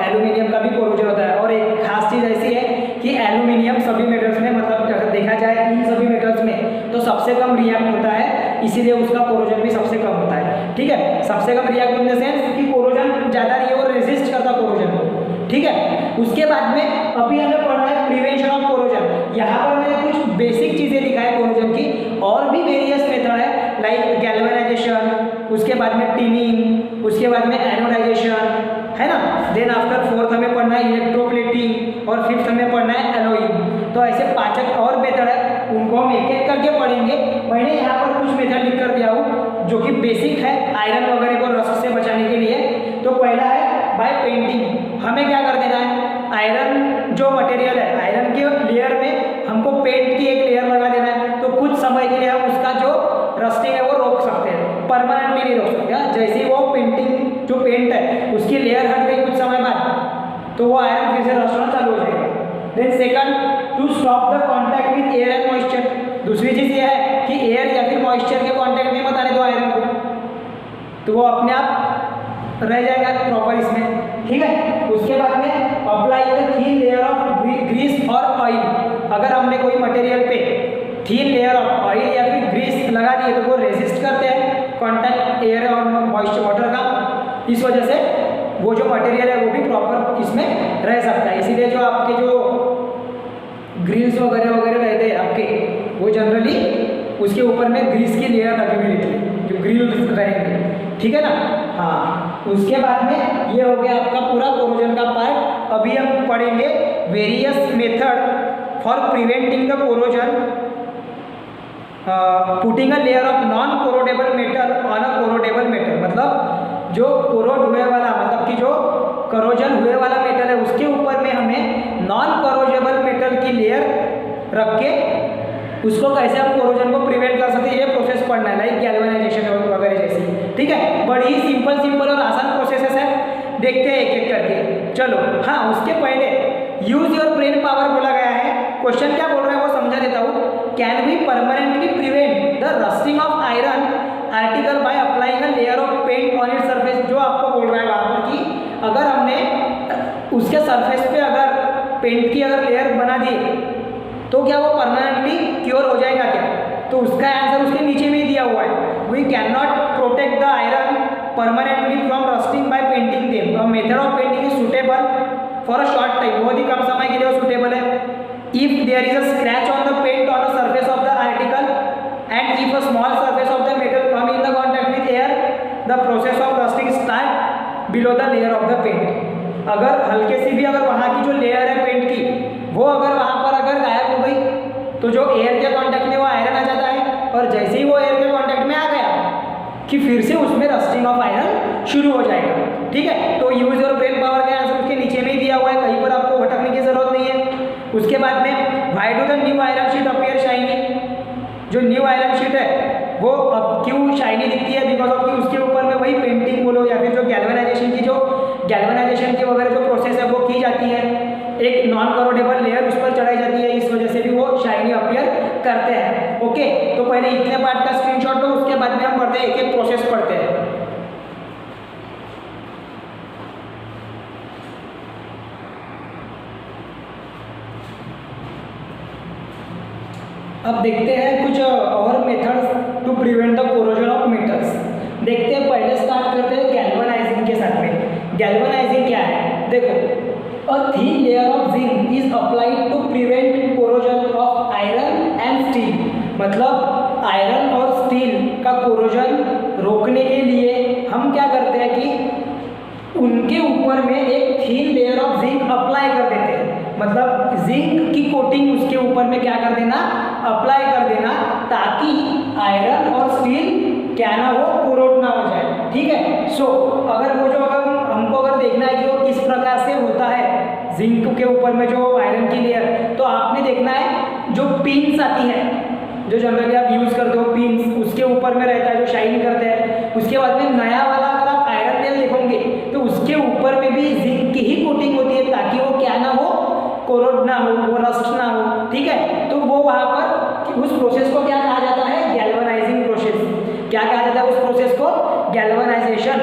एल्यूमिनियम का भी कोरोजन होता है। और एक खास चीज़ ऐसी है कि एल्यूमिनियम सभी मेटल्स में, मतलब देखा जाए इन सभी मेटल्स में, तो सबसे कम रिएक्ट होता है, इसीलिए उसका कोरोजन भी सबसे कम होता है। ठीक है, सबसे कम रिएक्ट इन द सेंस कि कोरोजन ज़्यादा नहीं है, वो रेजिस्ट करता कोरोजन को। ठीक है, उसके बाद में अभी हमें पढ़ना है प्रिवेंशन ऑफ कोरोजन। यहाँ पर मैंने कुछ बेसिक चीज़ें दिखाई कोरोजन की, और भी वेरियस मेथड है, लाइक गैल्वेनाइजेशन, उसके बाद में टिनिंग, उसके बाद में एनोडाइजेशन, है ना। देन आफ्टर फोर्थ हमें पढ़ना है इलेक्ट्रोप्लेटिंग, और फिफ्थ हमें पढ़ना है एलोइंग। तो ऐसे 5 और मेथड है, उनको हम एक एक करके पढ़ेंगे। मैंने यहाँ पर कुछ मेथड लिख कर दिया हूँ जो कि बेसिक है आयरन वगैरह को रस्ट से बचाने के लिए। तो पहला है बाय पेंटिंग। हमें क्या कर देना है, आयरन जो मटेरियल है, आयरन के लेयर में हमको पेंट की एक लेयर लगा देना है। तो कुछ समय के लिए हम उसका जो रस्टिंग है वो रोक सकते हैं, परमानेंटली नहीं रोक सकते। जैसे ही वो पेंटिंग जो पेंट है उसकी लेयर हट गई कुछ समय बाद, तो वो आयरन फिर से रस्ट होना चालू हो जाएगा। Then second, to stop the contact with air and moisture. दूसरी चीज़ ये है कि एयर या फिर मॉइस्चर के कॉन्टैक्ट में मत आने दो आयरन को, तो वो अपने आप रह जाएगा प्रॉपर इसमें। ठीक है, उसके बाद में apply the thin layer of grease और ऑयल। अगर हमने कोई मटेरियल पे थिन लेयर ऑफ ऑयल या फिर ग्रीस लगा दिए तो वो रेजिस्ट करते हैं कॉन्टैक्ट एयर और मॉइस्चर वाटर का। इस वजह से वो जो मटेरियल है वो भी प्रॉपर इसमें रह सकता है। इसीलिए जो आपके जो ग्रिल्स वगैरह रहते हैं आपके, वो जनरली उसके ऊपर में ग्रीस की लेयर लगी हुई रहती है, जो ग्रिल्स रहेंगे। ठीक है ना। हाँ, उसके बाद में ये हो गया आपका पूरा कोरोजन का पार्ट। अभी हम पढ़ेंगे various method for preventing the corrosion, putting a layer of non corrodible metal on a corrodible metal. मतलब जो कोरोड हुए वाला, मतलब कि जो करोजन हुए वाला मेटल है उसके ऊपर में हमें नॉन करोजेबल मेटल की लेयर रख के उसको कैसे हम कोरोजन को प्रिवेंट कर सकते हैं, ये प्रोसेस पढ़ना है, लाइक गैल्वेनाइजेशन वगैरह जैसी। ठीक है, बड़ी ही सिंपल और आसान प्रोसेसेस है। उसके पहले यूज योर ब्रेन पावर बोला गया है। क्वेश्चन क्या बोल रहा है वो समझा देता हूँ। Can we permanently prevent the rusting of iron article by applying a layer of paint on its surface. जो आपको बोल रहा है वहाँ पर कि अगर हमने उसके सरफेस पे अगर पेंट की अगर लेयर बना दी तो क्या वो परमानेंटली क्योर हो जाएगा क्या? तो उसका आंसर उसके नीचे में ही दिया हुआ है। We can not protect the iron permanently from rusting by painting them. The method of painting is suitable for a short time. बहुत ही कम समय के लिए वो सुटेबल है। If there is a scratch on the paint on the surface of the article and if a small surface of the metal come in the contact with air the process of rusting start below the layer of the paint. अगर हल्के सी भी अगर वहाँ की जो लेयर है पेंट की वो अगर वहाँ पर अगर गायब हो गई तो जो एयर के कॉन्टैक्ट में वो आयरन आ जाता है, और जैसे ही वो एयर के कॉन्टैक्ट में आ गया कि फिर से उसमें रस्टिंग ऑफ आयरन शुरू हो जाएगा। ठीक है, तो यूज योर ब्रेन पावर का आंसर उसके नीचे में ही दिया हुआ है, कहीं पर आपको भटकने की जरूरत नहीं है। उसके बाद में why do the new iron sheet appear shiny. जो न्यू आयरन शीट है वो अब क्यों शाइनी दिखती है? बिकॉज ऑफ कि उसके ऊपर में वही पेंटिंग बोलो या फिर जो गैल्वेनाइजेशन की वगैरह जो प्रोसेस है वो की जाती है, एक नॉन करोडेबल लेयर उस पर चढ़ाई जाती है, इस वजह से भी वो शाइनी अपीयर करते हैं। ओके, तो पहले इतने पार्ट का स्क्रीनशॉट लो, उसके बाद में हम पढ़ते हैं, एक एक प्रोसेस पढ़ते हैं। अब देखते हैं कुछ और methods to prevent the corrosion of metals. देखते हैं, पहले स्टार्ट करते हैं गैल्वेनाइजिंग के साथ में। गैल्वेनाइजिंग क्या है? देखो, a thin layer of zinc is applied to prevent corrosion of iron and steel। मतलब आयरन और स्टील का कोरोजन रोकने के लिए हम क्या करते हैं कि उनके ऊपर में एक thin layer of zinc apply कर देते हैं। मतलब जिंक की कोटिंग उसके ऊपर में क्या कर देना, अप्लाई कर देना, ताकि आयरन और स्टील क्या ना हो, कोरोड ना हो जाए। ठीक है, सो अगर वो जो अगर हमको अगर देखना है कि वो किस प्रकार से होता है जिंक के ऊपर में जो आयरन की लेयर, तो आपने देखना है जो पिन्स आती है, जो जनरली आप यूज करते हो पिन्स, उसके ऊपर में रहता है जो शाइन करते हैं। उसके बाद में नया वाला अगर आप आयरन नेल देखोगे तो उसके ऊपर में भी जिंक की ही कोटिंग होती है, ताकि वो क्या ना हो, कोरोड ना हो, वो रस्ट ना हो। ठीक है, तो वो वहाँ पर उस प्रोसेस को क्या कहा जाता है, गैल्वेनाइजिंग प्रोसेस। क्या कहा जाता है उस प्रोसेस को? गैल्वेनाइजेशन।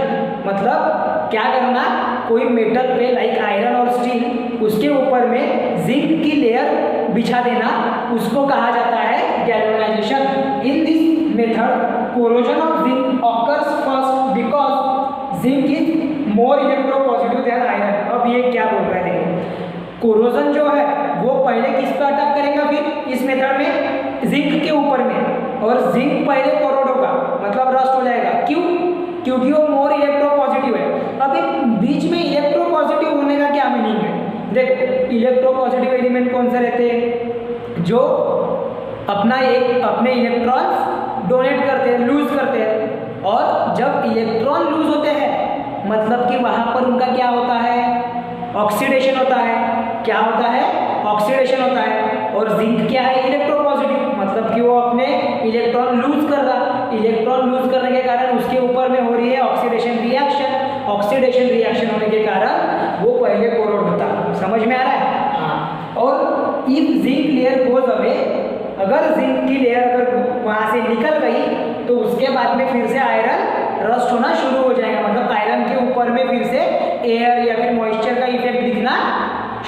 मतलब क्या करना, कोई मेटल पे लाइक आयरन और स्टील, उसके ऊपर में जिंक की लेयर बिछा देना, उसको कहा जाता है galvanisation. In this method corrosion of zinc occurs first because zinc is more electropositive than iron. अब ये क्या बोल रहा है, देखो, कोरोजन जो है वो पहले किस पे अटैक करेगा? फिर इस मेथड में जिंक के ऊपर में, और जिंक पहले कोरोड होगा, मतलब रस्ट हो जाएगा। क्यों? क्योंकि वो मोर इलेक्ट्रोपॉजिटिव है। अब एक बीच में इलेक्ट्रोपॉजिटिव होने का क्या मीनिंग है? देखो, इलेक्ट्रोपॉजिटिव एलिमेंट कौन से रहते हैं? जो अपने इलेक्ट्रॉन्स डोनेट करते हैं, लूज करते हैं। और जब इलेक्ट्रॉन लूज होते हैं मतलब कि वहाँ पर उनका क्या होता है, ऑक्सीडेशन होता है। क्या होता है? ऑक्सीडेशन होता है। और जिंक क्या है? इलेक्ट्रोपॉजिटिव, मतलब कि वो अपने इलेक्ट्रॉन लूज कर रहा। इलेक्ट्रॉन लूज करने के कारण उसके ऊपर में हो रही है ऑक्सीडेशन रिएक्शन। ऑक्सीडेशन रिएक्शन होने के कारण वो पहले कोरोड होता। समझ में आ रहा है? हाँ। और if zinc layer goes away, अगर जिंक की लेयर अगर वहाँ से निकल गई तो उसके बाद में फिर से आयरन रस्ट होना शुरू हो जाएगा। मतलब आयरन के ऊपर में फिर से एयर या फिर मॉइस्चर का इफेक्ट दिखना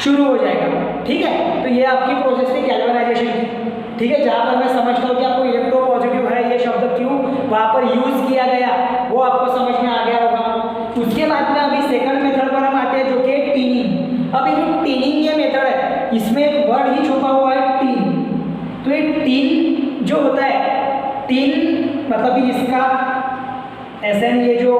शुरू हो जाएगा। ठीक है, तो ये आपकी प्रोसेस थी गैल्वेनाइजेशन की। ठीक है, जहाँ पर मैं समझता हूँ कि आपको इलेक्ट्रोपॉजिटिव है ये शब्द क्यों वहाँ पर यूज किया गया वो आपको समझ में आ गया होगा। उसके बाद में अभी सेकंड मेथड पर हम आते हैं, जो कि टीनिंग। अब ये जो टीनिंग ये मेथड है, इसमें एक वर्ड ही छुपा हुआ है, टीन। तो ये टीन जो होता है, टीन मतलब कि इसका SN ये जो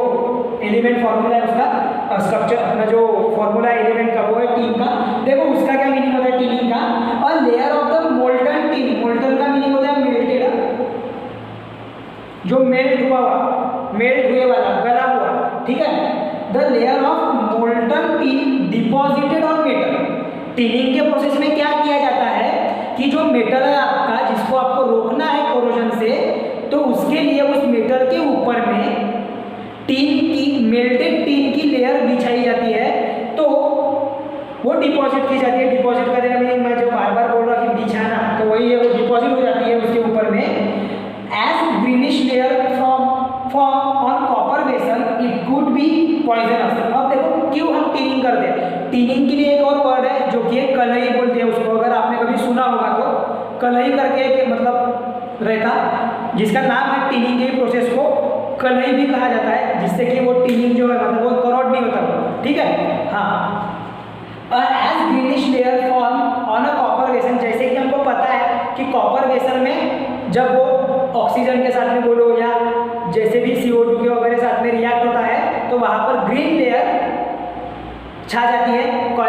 एलिमेंट फॉर्मूला है उसका स्ट्रक्चर, अपना जो फॉर्मूला एलिमेंट का वो है टीन का। देखो उसका क्या मीनिंग होता है टीनिंग का? और layer of the molten tin, molten का मीनिंग होता है मेल्टेड, जो मेल्ट हुआ, मेल्ट हुए वाला, गला हुआ। ठीक है, the layer of molten tin deposited on metal. Tinning के प्रोसेस में क्या किया जाता है कि जो मेटल है आपका, जिसको आपको रोकना है कोरोजन से, तो उसके लिए उस मेटल के ऊपर में टीन की, मेल्टेड टीन की लेयर बिछाई जाती है। तो वो बी पॉइजनस। अब देखो क्यों हम टिनिंग करते हैं। टिनिंग के लिए एक और वर्ड है जो कि है कलई बोलते हैं उसको, अगर आपने कभी सुना होगा तो। कलई करके एक मतलब रहता, जिसका नाम है टिनिंग के प्रोसेस को कलई भी कहा जाता है, जिससे कि वो टिनिंग जो है मतलब वो करोड नहीं होता। ठीक है, हाँ। As greenish layer form on a copper vessel, जैसे कि हमको पता है कि कॉपर वेसल में जब वो ऑक्सीजन के साथ में बोलो या जैसे भी CO2 के वगैरह साथ में रिएक्ट होता है तो वहाँ पर ग्रीन लेयर छा जाती है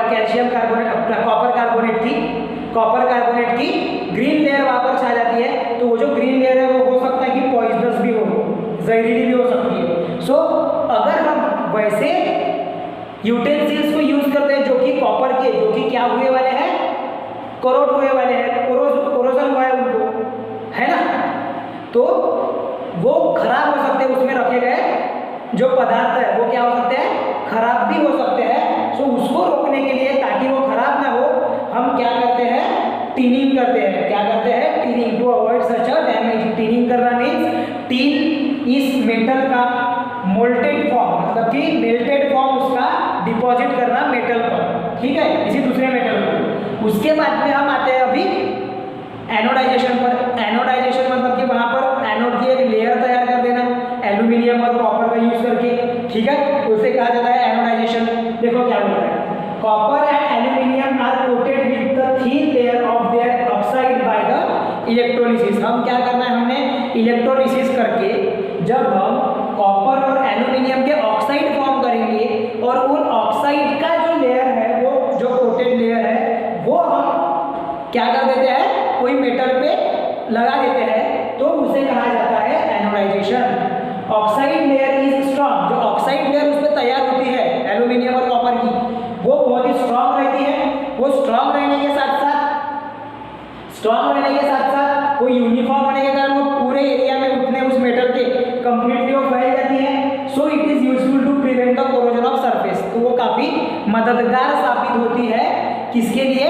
कैल्शियम कार्बोनेट कॉपर कार्बोनेट की ग्रीन लेयर वहाँ पर छा जाती है। तो वो जो ग्रीन लेयर है वो हो सकता है कि पॉइजनस भी हो, जहरीली भी हो सकती है। सो अगर हम वैसे यूटेंसिल्स को यूज करते हैं जो कि कॉपर के, जो कि क्या हुए वाले हैं, करोड हुए वाले हैं, कोरोजन हुआ है उनको, है ना, तो वो खराब हो सकते हैं। उसमें रखे गए जो पदार्थ है वो क्या हो सकते हैं, खराब भी हो सकते हैं। सो उसको रोकने के लिए, ताकि वो खराब ना हो, हम क्या करते हैं, टिनिंग करते हैं। क्या करते हैं, tinning, to avoid such a damage. Tinning करना मीन्स टिन इस मेटल का मोल्टेड फॉर्म, मतलब कि मेल्टेड फॉर्म उसका डिपॉजिट करना मेटल पर, ठीक है, किसी दूसरे मेटल पर। उसके बाद में हम आते हैं अभी एनोडाइजेशन पर। एनोडाइजेशन मतलब कि वहाँ पर एनोड की एक लेयर तैयार कर देना एल्यूमिनियम और कॉपर का यूज करके, ठीक है, उसे कहा जाता है एनोडाइजेशन। देखो क्या बोलता है, copper and aluminium are coated with the thin layer of their oxide by the electrolysis. हम क्या करना है, हमने इलेक्ट्रोलिसिस करके जब हम कॉपर और एल्यूमिनियम के ऑक्साइड फॉर्म करेंगे और उन ऑक्साइड का जो लेयर है, वो जो कोटेड लेयर है, वो हम क्या कर देते हैं, कोई मेटल पे लगा देते हैं, तो उसे कहा जाता है anodisation. Oxide layer is strong, जो ऑक्साइड लेयर उस पर तैयार होती है एल्यूमिनियम और कॉपर की, वो बहुत ही स्ट्रॉन्ग रहती है। वो स्ट्रॉन्ग रहने के साथ साथ वो यूनिफॉर्म होने के कारण वो पूरे एरिया में उतने उस मेटल के कंप्लीटली वो फैल जाती है। So it is useful to prevent the corrosion of surface. तो वो काफी मददगार साबित होती है, किसके लिए,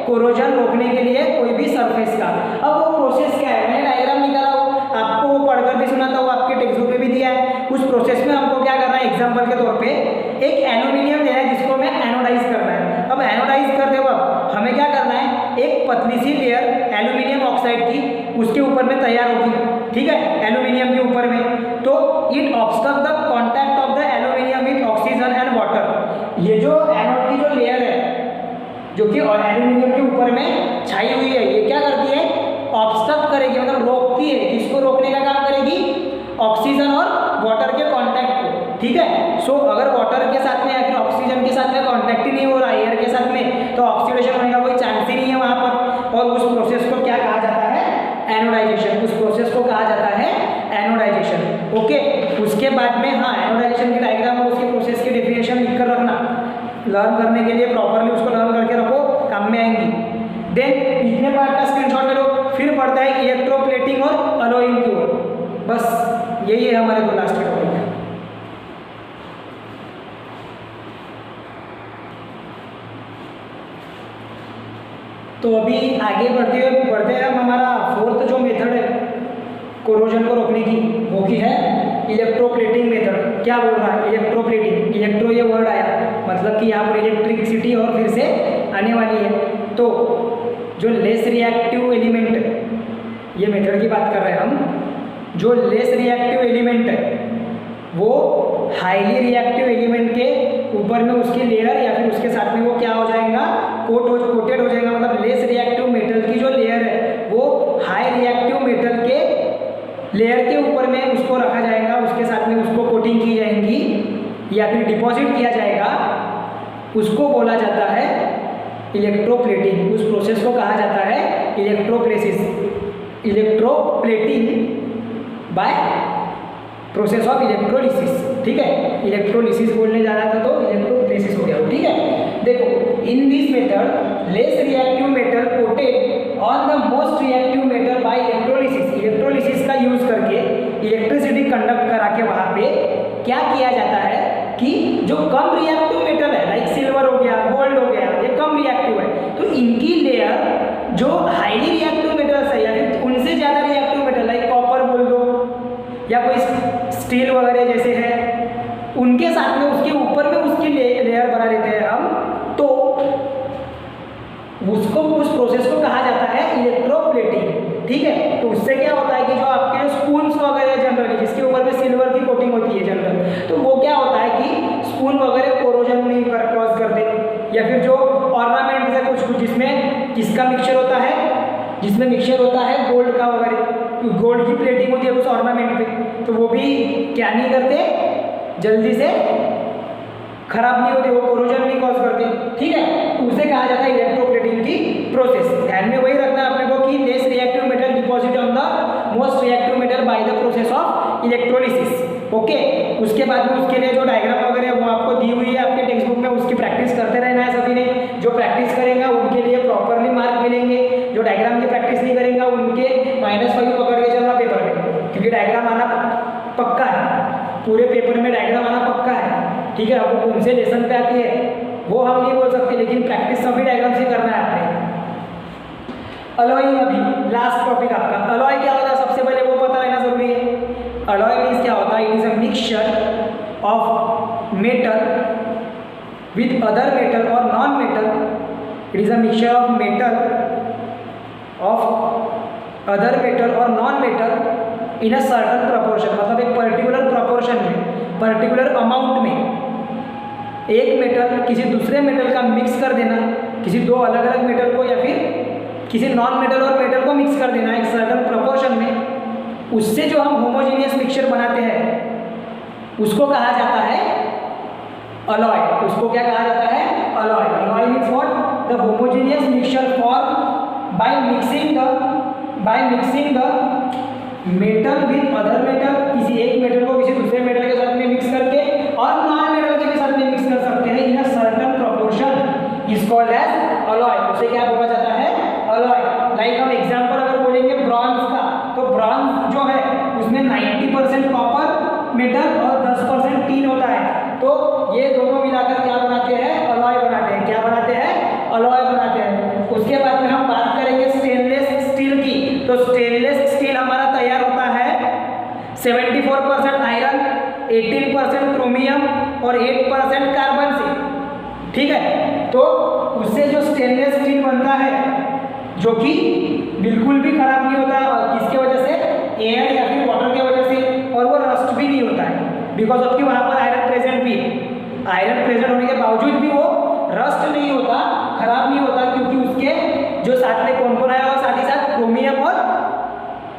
कोरोजन रोकने के लिए कोई भी सरफेस का। अब वो प्रोसेस क्या है, मैंने डायग्राम निकाला हो, आपको वो पढ़कर भी सुनाता हूँ, आपके टेक्स्ट बुक में भी दिया है। उस प्रोसेस में हमको क्या करना है, एग्जांपल के तौर पे एक एल्यूमिनियम लेना है जिसको हमें एनोडाइज करना है। अब एनोडाइज करते वक्त हमें क्या करना है, एक पतली सी लेयर एल्यूमिनियम ऑक्साइड की उसके ऊपर में तैयार होगी, ठीक है, एल्यूमिनियम के ऊपर में। तो it obstruct the contact of the aluminium with oxygen and water. ये जो एनोड की जो लेयर है जो कि एल्यूमिनियम के ऊपर में छाई हुई है, ये क्या करती है, ऑब्स्ट्रक्ट करेगी, मतलब रोकती है। किसको रोकने का काम करेगी, ऑक्सीजन और वाटर के कांटेक्ट को, ठीक है। सो अगर वाटर के साथ में या फिर ऑक्सीजन के साथ में कांटेक्ट ही नहीं हो रहा है एयर के साथ में, तो ऑक्सीडेशन होने का कोई चांस ही नहीं है वहाँ पर। और उस प्रोसेस को क्या कहा जाता है, एनोडाइजेशन। उस प्रोसेस को कहा जाता है एनोडाइजेशन, ओके। उसके बाद में हाँ, एनोडाइजेशन की डायग्राम और उसके प्रोसेस की डेफिनेशन लिखकर रखना, लर्न करने के लिए प्रॉपरली उसको लर्न करके रखो, काम में आएंगी। देन इतने पार्ट का स्क्रीनशॉट ले लो, फिर बढ़ता है इलेक्ट्रोप्लेटिंग और अलॉइंग की ओर। बस यही है हमारे दो लास्ट टॉपिक है। तो अभी आगे बढ़ते हैं हम, हमारा फोर्थ जो मेथड है कोरोजन को रोकने की, वो की है इलेक्ट्रोप्लेटिंग मेथड। क्या बोल रहा है, इलेक्ट्रोप्लेटिंग, इलेक्ट्रो ये वर्ड आया, मतलब कि यहाँ पर इलेक्ट्रिसिटी और फिर से आने वाली है। तो जो लेस रिएक्टिव एलिमेंट, ये मेथड की बात कर रहे हैं हम, जो लेस रिएक्टिव एलिमेंट है वो हाईली रिएक्टिव एलिमेंट के ऊपर में उसकी लेयर या फिर उसके साथ में वो क्या हो जाएगा, कोटेड हो जाएगा। मतलब लेस रिएक्टिव मेटल की जो लेयर है वो हाई रिएक्टिव मेटल के लेयर के ऊपर में उसको रखा जाएगा, उसके साथ में उसको कोटिंग की जाएगी या फिर डिपॉजिट किया जाएगा। उसको बोला जाता है इलेक्ट्रोप्लेटिंग। उस प्रोसेस को कहा जाता है electroplating by process of electrolysis, ठीक है। इलेक्ट्रोलिसिस बोलने जा रहा था तो इलेक्ट्रोप्लेसिस हो गया, ठीक है। देखो, in this method less reactive metal coated on the most reactive metal by electrolysis. Electrolysis का यूज करके इलेक्ट्रिसिटी कंडक्ट करा के वहाँ पे क्या किया जाता है कि जो कम रिएक्टिव मेटल है, लाइक सिल्वर हो गया, गोल्ड हो गया, ये कम रिएक्टिव है, तो इनकी लेयर जो हाईली रिएक्टिव मेटल्स है या फिर उनसे ज़्यादा रिएक्टिव मेटल लाइक कॉपर बोल दो या कोई स्टील वगैरह जैसे है, उनके साथ में उसके ऊपर में उसकी लेयर बना देते हैं हम, तो उसको उस प्रोसेस को कहा जाता है इलेक्ट्रोप्लेटिंग। ठीक है, तो उससे क्या होता है कि जो आपके स्पून्स वगैरह जनरली जिसके ऊपर में सिल्वर की कोटिंग होती है जनरल, तो वो क्या होता है कि स्पून वगैरह कोरोजन नहीं कॉज करते, या फिर जो ऑर्नामेंट है कुछ जिसमें किसका मिक्सचर होता है, जिसमें मिक्सचर होता है गोल्ड का वगैरह, गोल्ड की प्लेटिंग होती है उस ऑर्नामेंट पे, तो वो भी क्या नहीं करते, जल्दी से खराब नहीं होते, वो कोरोजन नहीं कॉज करते। ठीक है, उसे कहा जाता है इलेक्ट्रोप्लेटिंग की प्रोसेस। ध्यान में वही रखना है अपने को कि less reactive metal deposit on the most reactive metal by the process of electrolysis. Okay, उसके बाद में उसके लिए जो डायग्राम वगैरह वो आपको दी हुई है आपके टेक्स्ट बुक में, उसकी प्रैक्टिस करते रहना है सभी ने। जो प्रैक्टिस करेगा उनके लिए प्रॉपरली मार्क मिलेंगे, जो डायग्राम की प्रैक्टिस नहीं करेगा उनके -5 पकड़ के चलना पेपर में, क्योंकि डायग्राम आना पक्का है, पूरे पेपर में डायग्राम आना पक्का है। ठीक है, आपको कौन से लेसन पे आती है वो हम नहीं बोल सकते, लेकिन प्रैक्टिस सभी डायग्राम से करना है आपने। अलॉय, अभी लास्ट टॉपिक आपका अलॉय क्या होता है, सबसे पहले वो पता रहना जरूरी है। अलॉय मीन्स क्या होता है, it is a mixture of metal with other metal और non metal. It is a mixture of metal of other metal और non metal in a certain proportion, मतलब एक पर्टिकुलर प्रपोर्शन में, पर्टिकुलर अमाउंट में एक मेटल किसी दूसरे मेटल का मिक्स कर देना, किसी दो अलग अलग मेटल को या फिर किसी नॉन मेटल और मेटल को मिक्स कर देना एक सर्टन प्रपोर्शन में, उससे जो हम होमोजीनियस मिक्सचर बनाते हैं उसको कहा जाता है अलॉय। उसको क्या कहा जाता है, alloy. Alloy means what, the homogeneous mixture form by mixing the metal with other metal, किसी एक मेटल को किसी दूसरे मेटल के साथ में मिक्स करके और नॉन मेटल के भी साथ में मिक्स कर सकते हैं in a certain proportion, is called as alloy. उसे क्या बोला जाता है, अलॉय। लाइक हम एग्जांपल अगर बोलेंगे ब्रॉन्ज का, तो ब्रॉन्ज जो है उसमें 90% कॉपर मेटल और 10% टीन होता है, तो ये दोनों मिलाकर क्या बनाते हैं, अलॉय बनाते हैं। क्या बनाते हैं, अलॉय बनाते हैं। उसके बाद में हम बात करेंगे स्टेनलेस स्टील की, तो स्टेनलेस स्टील हमारा तैयार होता है 74% आयरन, 18% क्रोमियम और 8% कार्बन से। ठीक है, तो उससे जो स्टेनलेस स्टील बनता है जो कि बिल्कुल भी खराब नहीं होता, और किसके वजह से, एयर या फिर वाटर के वजह से, और वो रस्ट भी नहीं होता है, बिकॉज ऑफ कि वहाँ पर आयरन प्रेजेंट भी है। आयरन प्रेजेंट होने के बावजूद भी वो रस्ट नहीं होता, खराब नहीं होता, क्योंकि उसके जो साथ में कौन कौन आया और साथ ही साथ क्रोमियम और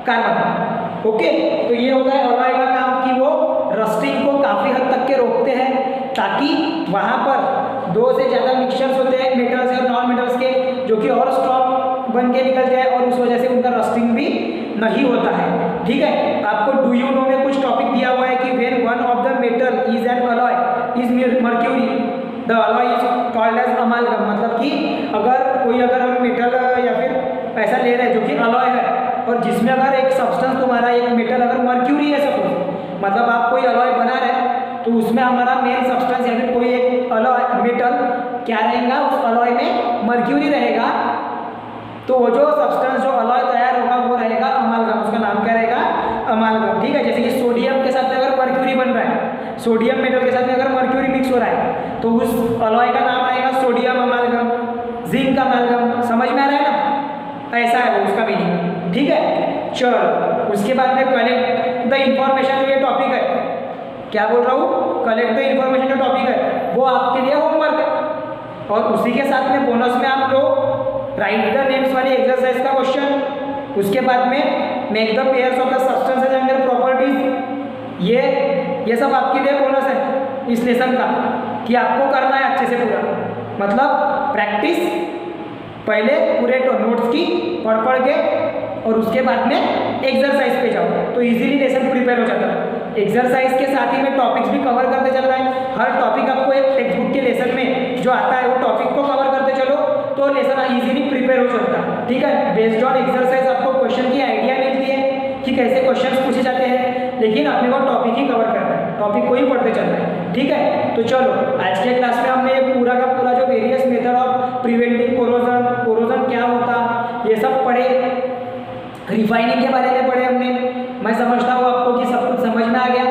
कार्बन। ओके, तो ये होता है अलॉय का काम कि वो रस्टिंग को काफ़ी हद तक के रोकते हैं, ताकि वहाँ पर दो से ज़्यादा मिक्सचर्स होते हैं मेटल्स और नॉन मेटल्स के, जो कि और स्ट्रॉन्ग बन के निकलते हैं और उस वजह से उनका रस्टिंग भी नहीं होता है। ठीक है, आपको डू यू नो में कुछ टॉपिक दिया हुआ है कि when one of the metal is an alloy is mercury, the alloy is called as amalgam. मतलब कि अगर हम मेटल या फिर ऐसा ले रहे हैं जो कि अलॉय है, और जिसमें अगर एक सब्सटेंस तुम्हारा एक मेटल अगर मर्क्यूरी है सपोज, मतलब आप कोई अलॉय बना रहे हैं तो उसमें हमारा मेन सब्सटेंस या फिर कोई एक अलॉय मेटल क्या रहेगा, उस अलॉय में मर्क्यूरी रहेगा, तो वो जो सब्सटेंस जो अलॉय तैयार होगा वो रहेगा अमालगम। उसका नाम क्या रहेगा, अमालगम। ठीक है, जैसे कि सोडियम के साथ में अगर मर्क्यूरी बन रहा है, सोडियम मेटल के साथ में अगर मर्क्यूरी मिक्स हो रहा है, तो उस अलॉय का नाम रहेगा सोडियम अमालगम, जिंक अमालगम। समझ में आ रहा है ना, ऐसा है वो उसका मीनिंग। ठीक है, चलो उसके बाद में कलेक्ट द इंफॉर्मेशन, जो ये टॉपिक है, क्या बोल रहा हूँ, कलेक्ट द इंफॉर्मेशन जो टॉपिक है वो आपके लिए होमवर्क है, और उसी के साथ में बोनस में आप लोग राइट द नेम्स वाली एक्सरसाइज का क्वेश्चन, उसके बाद में make the pairs of the substances and their properties, ये सब आपके लिए बोनस है इस लेसन का, कि आपको करना है अच्छे से पूरा, मतलब प्रैक्टिस पहले पूरे नोट्स की पढ़ के, और उसके बाद में एक्सरसाइज पे जाओ तो इजीली लेसन प्रिपेयर हो जाता है। एक्सरसाइज के साथ ही में टॉपिक्स भी कवर करते चल रहा है, हर टॉपिक आपको एक टेक्स्ट बुक के लेसन में जो आता है वो टॉपिक को कवर करते चलो, तो लेसन इजीली प्रिपेयर हो सकता है। ठीक है, बेस्ड ऑन एक्सरसाइज आपको क्वेश्चन की आइडिया मिलती है कि कैसे क्वेश्चन पूछे जाते हैं, लेकिन अपने को टॉपिक ही कवर करना है, टॉपिक को ही पढ़ते चलना है। ठीक है, तो चलो आज के क्लास में हमने पूरा का पूरा जो various method of preventing corrosion क्या होता ये सब पढ़े, रिफाइनिंग के बारे में पढ़े हमने। मैं समझता हूँ आपको कि सब कुछ समझ में आ गया।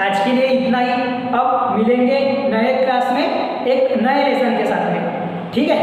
आज के लिए इतना ही। अब मिलेंगे नए क्लास में एक नए लेसन के साथ में, ठीक है।